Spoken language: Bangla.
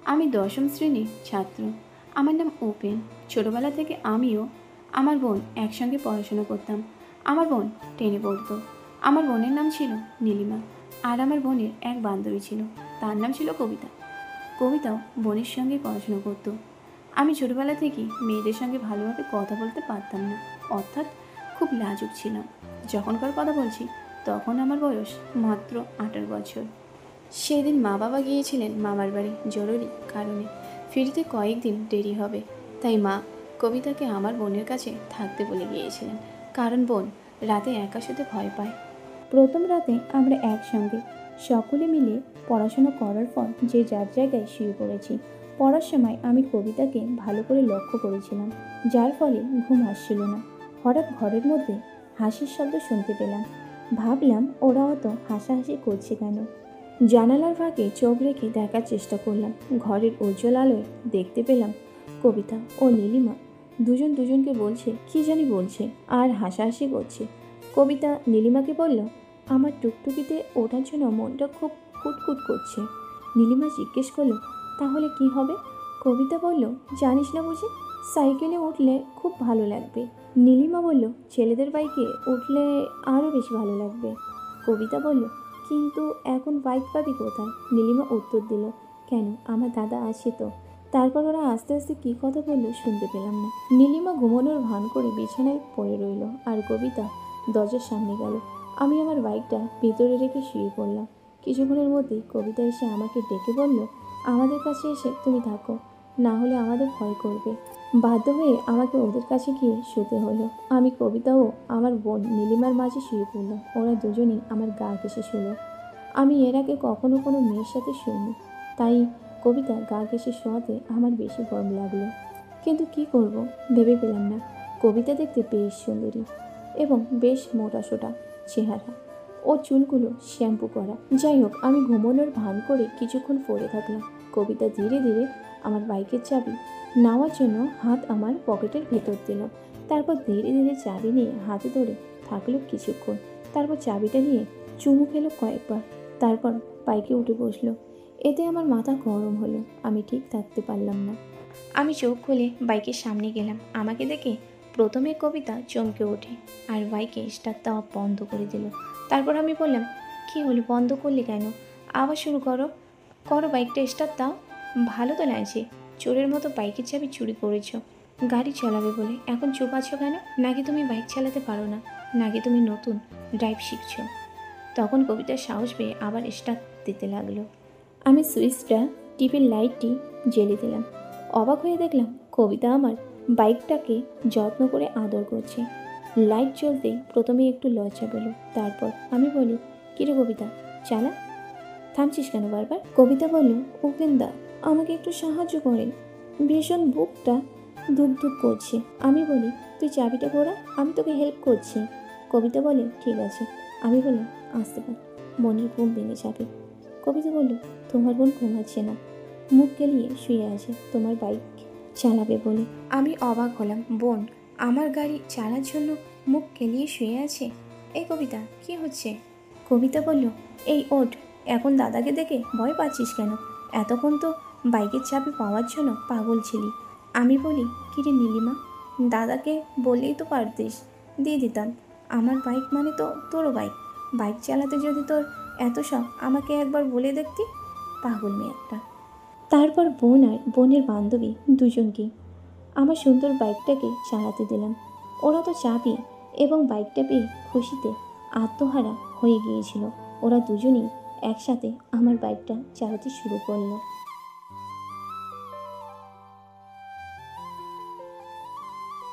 আমি দশম শ্রেণীর ছাত্র। আমার নাম উপেন। ছোটবেলা থেকে আমিও আমার বোন একসঙ্গে পড়াশোনা করতাম। আমার বোন 10-এ পড়তো। আমার বোনের নাম ছিল নীলিমা। আর আমার বোনের এক বান্ধবী ছিল, তার নাম ছিল কবিতা। কবিতাও বোনের সঙ্গেই পড়াশোনা করতো। আমি ছোটবেলা থেকেই মেয়েদের সঙ্গে ভালোভাবে কথা বলতে পারতাম না, অর্থাৎ খুব লাজুক ছিলাম। যখনকার কথা বলছি তখন আমার বয়স মাত্র 18 বছর। সেদিন মা বাবা গিয়েছিলেন মামার বাড়ি জরুরি কারণে। ফিরতে কয়েকদিন দেরি হবে, তাই মা কবিতাকে আমার বোনের কাছে থাকতে বলে গিয়েছিলেন, কারণ বোন রাতে একা শুতে ভয় পায়। প্রথম রাতে আমরা একসঙ্গে সকলে মিলে পড়াশোনা করার পর যে যার জায়গায় শুয়ে পড়েছি। পড়ার সময় আমি কবিতাকে ভালো করে লক্ষ্য করেছিলাম, যার ফলে ঘুম আসছিল না। হঠাৎ ঘরের মধ্যে হাসির শব্দ শুনতে পেলাম। ভাবলাম ওরা অত হাসাহাসি করছে কেন। জানালার ফাঁকে চোখ রেখে দেখার চেষ্টা করলাম। ঘরের উজ্জ্বল আলোয় দেখতে পেলাম কবিতা ও নীলিমা দুজন দুজনকে বলছে কি জানি বলছে আর হাসাহাসি করছে। কবিতা নীলিমাকে বলল, আমার টুকটুকিতে ওঠার জন্য মনটা খুব কুটকুট করছে। নীলিমা জিজ্ঞেস করলো, তাহলে কি হবে? কবিতা বলল, জানিস না বুঝি, সাইকেলে উঠলে খুব ভালো লাগবে। নীলিমা বলল, ছেলেদের বাইকে উঠলে আরও বেশি ভালো লাগবে। কবিতা বলল, কিন্তু এখন বাইক পাবি কোথায়? নীলিমা উত্তর দিল, কেন, আমার দাদা আছে তো। তারপর ওরা আস্তে আস্তে কী কথা বললো শুনতে পেলাম না। নীলিমা ঘুমানোর ভান করে বিছানায় পড়ে রইল আর কবিতা দরজার সামনে গেল। আমি আমার বাইকটা ভিতরে রেখে শুয়ে পড়লাম। কিছুক্ষণের মধ্যেই কবিতা এসে আমাকে ডেকে বলল, আমাদের কাছে এসে তুমি থাকো, না হলে আমাদের ভয় করবে। বাধ্য হয়ে আমাকে ওদের কাছে গিয়ে শুতে হলো। আমি কবিতা ও আমার বোন নীলিমার মাঝে শুয়ে পড়লাম। ওরা দুজনেই আমার গা ঘেঁষে শুলো। আমি এর আগে কখনো কোনো মেয়ের সাথে শুইনি, তাই কবিতা গা ঘেঁষে শোয়াতে আমার বেশি গরম লাগলো। কিন্তু কি করব ভেবে পেলাম না। কবিতা দেখতে বেশ সুন্দরী এবং বেশ মোটাসোটা চেহারা, ও চুলগুলো শ্যাম্পু করা। যাই হোক, আমি ঘুমানোর ভান করে কিছুক্ষণ পড়ে থাকলাম। কবিতা ধীরে ধীরে আমার বাইকের চাবি নেওয়ার জন্য হাত আমার পকেটের ভেতর দিল। তারপর ধীরে ধীরে চাবি নিয়ে হাতে ধরে থাকলো কিছুক্ষণ। তারপর চাবিটা নিয়ে চুমু খেলো কয়েকবার, তারপর বাইকে উঠে বসলো। এতে আমার মাথা গরম হলো। আমি ঠিক থাকতে পারলাম না। আমি চোখ খুলে বাইকের সামনে গেলাম। আমাকে দেখে প্রথমে কবিতা চমকে ওঠে আর বাইকে স্টার্ট দেওয়া বন্ধ করে দিল। তারপর আমি বললাম, কী হলো, বন্ধ করলে কেন? আবার শুরু করো করো বাইকটা স্টার্ট দাও। ভালো তো লাগছে, চোরের মতো বাইকের চাবি চুরি করেছো। গাড়ি চালাবে বলে এখন চুপ আছো কেন? নাকি তুমি বাইক চালাতে পারো না? নাকি তুমি নতুন ড্রাইভ শিখছো? তখন কবিতার সাহস পেয়ে আবার স্টার্ট দিতে লাগলো। আমি সুইচটা টিপে লাইটটি জ্বেলে দিলাম। অবাক হয়ে দেখলাম কবিতা আমার বাইকটাকে যত্ন করে আদর করছে। লাইট জ্বলতেই প্রথমে একটু লজ্জা পেল। তারপর আমি বলি, কিরে কবিতা, চালা, থামছিস কেন বারবার? কবিতা বলল, উপেন্দা আমাকে একটু সাহায্য করেন, ভীষণ বুকটা ধুক ধুক করছে। আমি বলি, তুই চাবিটা ঘোরা, আমি তোকে হেল্প করছি। কবিতা বলে, ঠিক আছে। আমি বললাম, আসতে পার, বোনের ঘুম ভেঙে যাবে। কবিতা বলল, তোমার বোন ঘুমাচ্ছে না, মুখ গেলিয়ে শুয়ে আছে, তোমার বাইক চালাবে বলে। আমি অবাক হলাম, বোন আমার গাড়ি চালার জন্য মুখ গেলিয়ে শুয়ে আছে? এই কবিতা, কি হচ্ছে? কবিতা বলল, এই ওঠ, এখন দাদাকে দেখে ভয় পাচ্ছিস কেন? এতক্ষণ তো বাইকের চাবি পাওয়ার জন্য পাগল ছিলি। আমি বলি, কিরে নীলিমা, দাদাকে বললেই তো পারতিস, দিয়ে দিতাম। আমার বাইক মানে তো তোরও বাইক। বাইক চালাতে যদি তোর এত শখ, আমাকে একবার বলে দেখতি। পাগল মেয়ে একটা। তারপর বোন আর বোনের বান্ধবী দুজনকে আমার সুন্দর বাইকটাকে চালাতে দিলাম। ওরা তো চাবি এবং বাইকটা পেয়ে খুশিতে আত্মহারা হয়ে গিয়েছিল। ওরা দুজনেই একসাথে আমার বাইকটা চালাতে শুরু করলো।